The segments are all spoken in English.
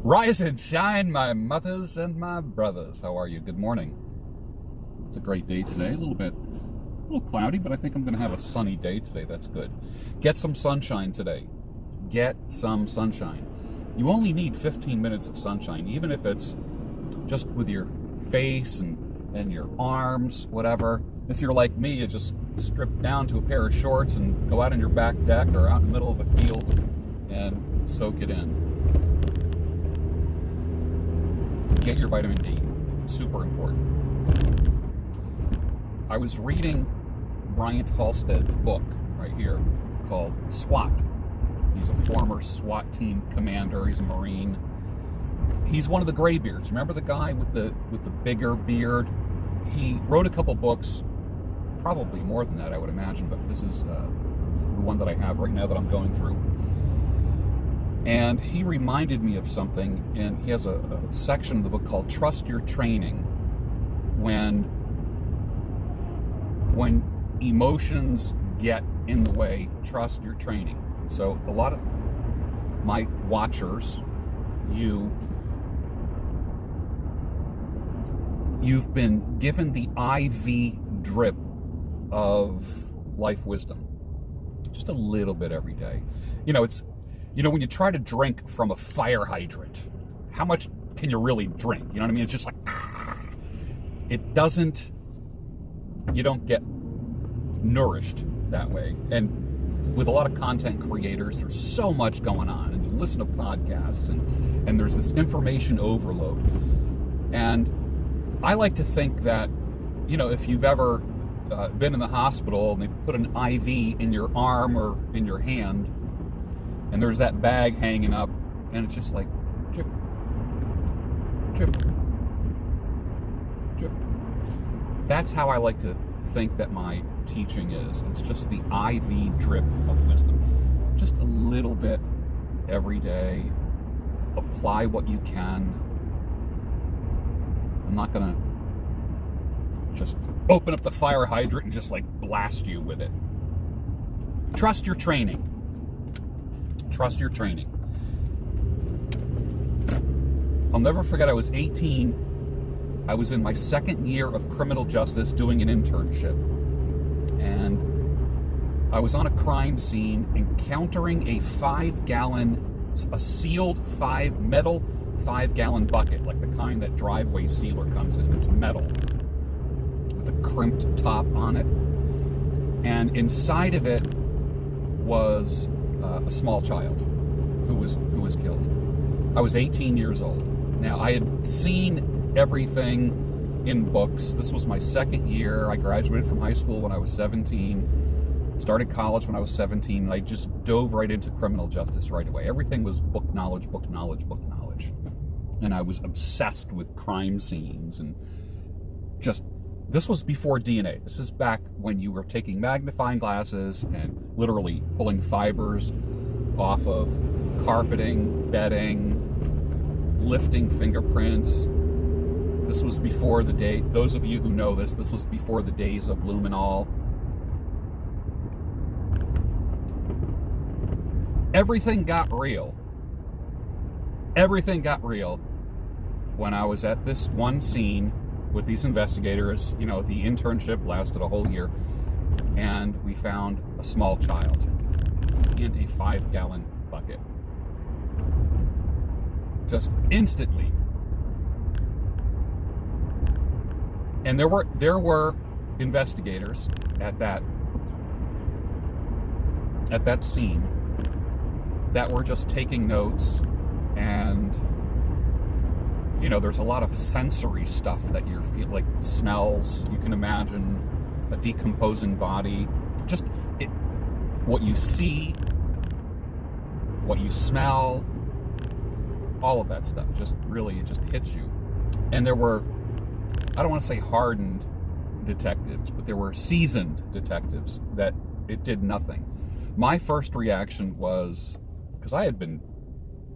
Rise and shine, my mothers and my brothers. How are you? Good morning. It's a great day today. A little cloudy, but I think I'm going to have a sunny day today. That's good. Get some sunshine today. Get some sunshine. You only need 15 minutes of sunshine, even if it's just with your face and your arms, whatever. If you're like me, you just strip down to a pair of shorts and go out on your back deck or out in the middle of a field and soak it in. Get your vitamin D. Super important. I was reading Bryant Halstead's book right here called SWAT. He's a former SWAT team commander. He's a Marine. He's one of the graybeards. Remember the guy with the bigger beard? He wrote a couple books, probably more than that, I would imagine, but this is the one that I have right now that I'm going through. And he reminded me of something, and he has a section of the book called Trust Your Training. When emotions get in the way, trust your training. So a lot of my watchers, you've been given the IV drip of life wisdom. Just a little bit every day. When you try to drink from a fire hydrant, how much can you really drink? You know what I mean? It's just like, you don't get nourished that way. And with a lot of content creators, there's so much going on. And you listen to podcasts, and there's this information overload. And I like to think that, if you've ever been in the hospital and they put an IV in your arm or in your hand, and there's that bag hanging up, and it's just like, drip, drip, drip. That's how I like to think that my teaching is. It's just the IV drip of wisdom. Just a little bit every day. Apply what you can. I'm not going to just open up the fire hydrant and just blast you with it. Trust your training. Trust your training. I'll never forget, I was 18. I was in my second year of criminal justice doing an internship. And I was on a crime scene encountering a sealed metal 5-gallon bucket, like the kind that driveway sealer comes in. It's metal with a crimped top on it. And inside of it was a small child who was killed. I was 18 years old. Now, I had seen everything in books. This was my second year. I graduated from high school when I was 17, started college when I was 17, and I just dove right into criminal justice right away. Everything was book knowledge, book knowledge, book knowledge. And I was obsessed with crime scenes and this was before DNA. This is back when you were taking magnifying glasses and literally pulling fibers off of carpeting, bedding, lifting fingerprints. This was before the day, those of you who know this was before the days of luminol. Everything got real. Everything got real when I was at this one scene with these investigators. The internship lasted a whole year, and we found a small child in a 5-gallon bucket. Just instantly. And there were investigators at that scene that were just taking notes, and there's a lot of sensory stuff that you feel, like smells. You can imagine a decomposing body. Just what you see, what you smell, all of that stuff. It just hits you. And there were, I don't want to say hardened detectives, but there were seasoned detectives that it did nothing. My first reaction was, because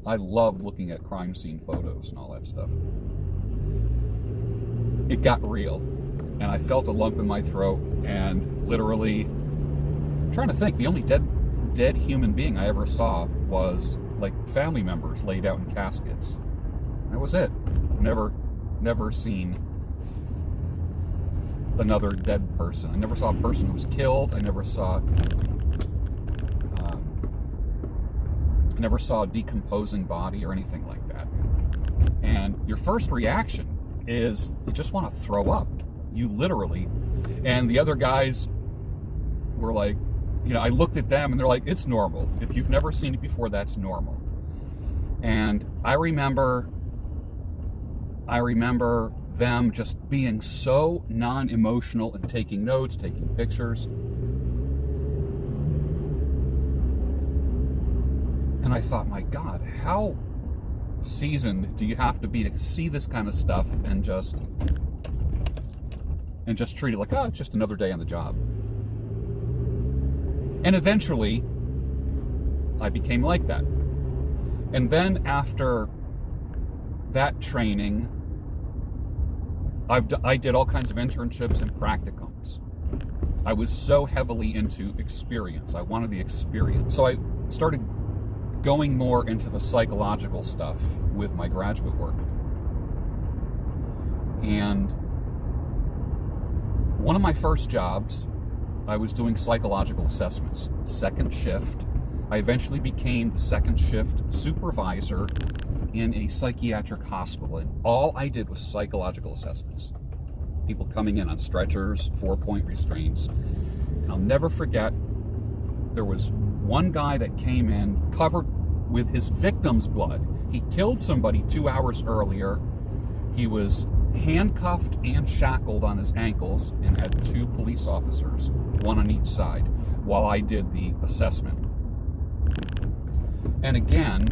I loved looking at crime scene photos and all that stuff. It got real, and I felt a lump in my throat, and literally, I'm trying to think, the only dead human being I ever saw was like family members laid out in caskets. That was it. Never seen another dead person. I never saw a person who was killed. I never saw a decomposing body or anything like that. And your first reaction is you just want to throw up. You literally. And the other guys were like, I looked at them and they're like, it's normal. If you've never seen it before, that's normal. And I remember them just being so non-emotional and taking notes, taking pictures. And I thought, my God, how seasoned do you have to be to see this kind of stuff and just treat it like, it's just another day on the job. And eventually, I became like that. And then after that training, I did all kinds of internships and practicums. I was so heavily into experience. I wanted the experience. So I started going more into the psychological stuff with my graduate work. And one of my first jobs, I was doing psychological assessments, second shift. I eventually became the second shift supervisor in a psychiatric hospital, and all I did was psychological assessments. People coming in on stretchers, 4-point restraints. And I'll never forget, there was one guy that came in covered with his victim's blood. He killed somebody 2 hours earlier. He was handcuffed and shackled on his ankles and had 2 police officers, one on each side, while I did the assessment. And again,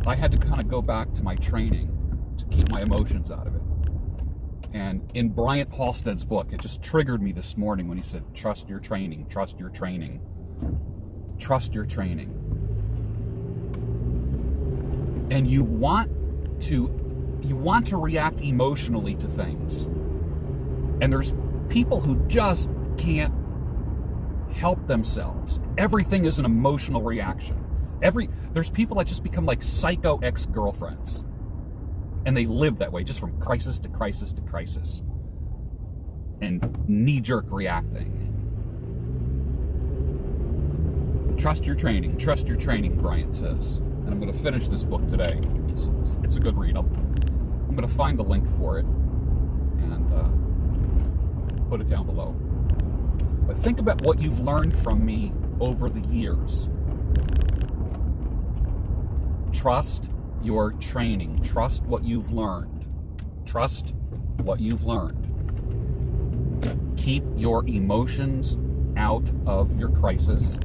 I had to kind of go back to my training to keep my emotions out of it. And in Bryant Halstead's book, it just triggered me this morning when he said, trust your training, trust your training, trust your training. And you want to react emotionally to things. And there's people who just can't help themselves. Everything is an emotional reaction. There's people that just become like psycho ex-girlfriends. And they live that way, just from crisis to crisis to crisis. And knee-jerk reacting. Trust your training, Bryant says. And I'm going to finish this book today. It's a good read. I'm going to find the link for it and put it down below. But think about what you've learned from me over the years. Trust your training. Trust what you've learned. Trust what you've learned. Keep your emotions out of your crisis,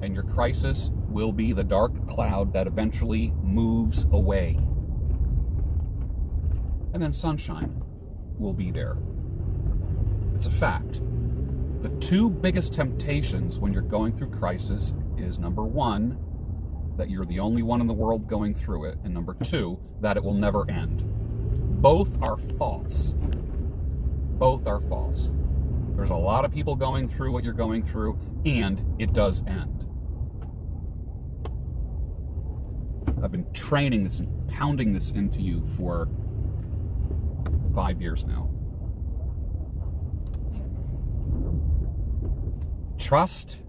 and your crisis will be the dark cloud that eventually moves away. And then sunshine will be there. It's a fact. The 2 biggest temptations when you're going through crisis is, number 1, that you're the only one in the world going through it, and number 2, that it will never end. Both are false. Both are false. There's a lot of people going through what you're going through, and it does end. I've been training this and pounding this into you for 5 years now. Trust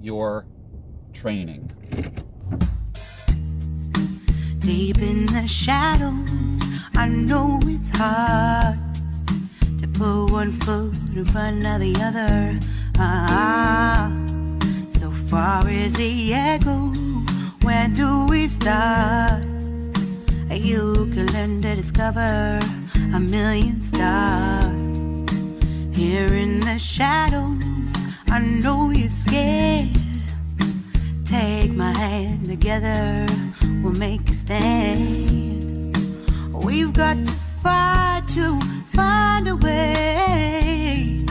your training. Deep in the shadows, I know it's hard to put one foot in front of the other. So far as the echo, where do we start? You can learn to discover a million stars. Here in the shadows, I know you're scared. Take my hand, together we'll make a stand. We've got to fight to find a way.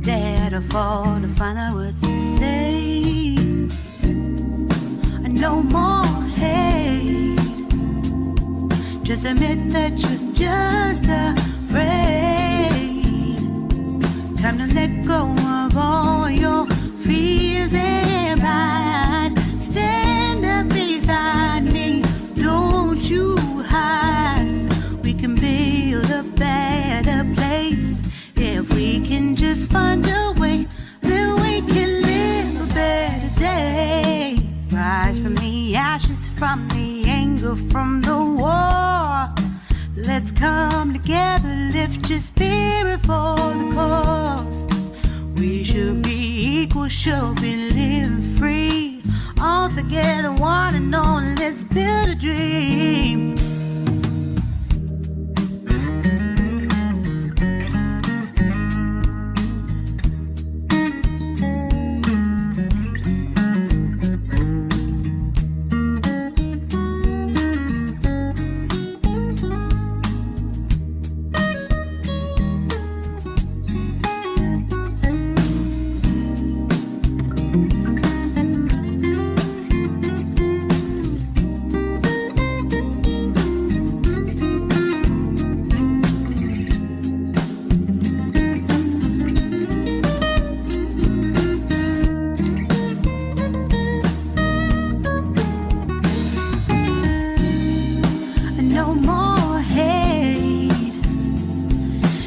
Dare to fall to find out what to say. No more hate. Just admit that you're just afraid. Time to let go of all your fears and pride. Stand up beside me. Don't from the anger, from the war. Let's come together, lift your spirit for the cause. We should be equal, should be living free. All together, one and all, let's build a dream.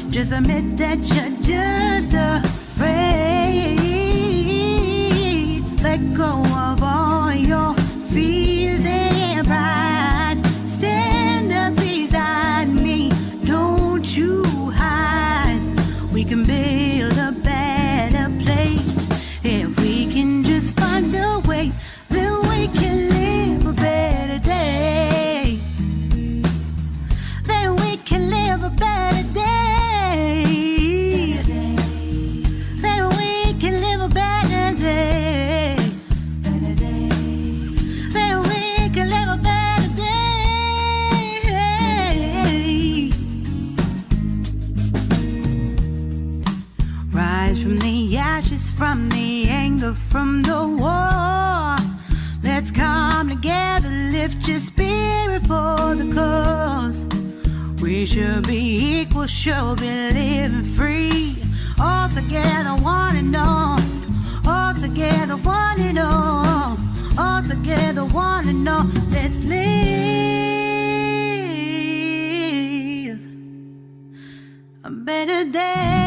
Just admit that you're just afraid. Let go of all your fears and pride. Stand up beside me, don't you hide. We can build a better place if we can just find a way. Then we can live a better day. Then we can live a better day. From the anger, from the war. Let's come together, lift your spirit for the cause. We should be equal, should be living free. All together, one and all. All together, one and all. All together, one and all. Let's live a better day.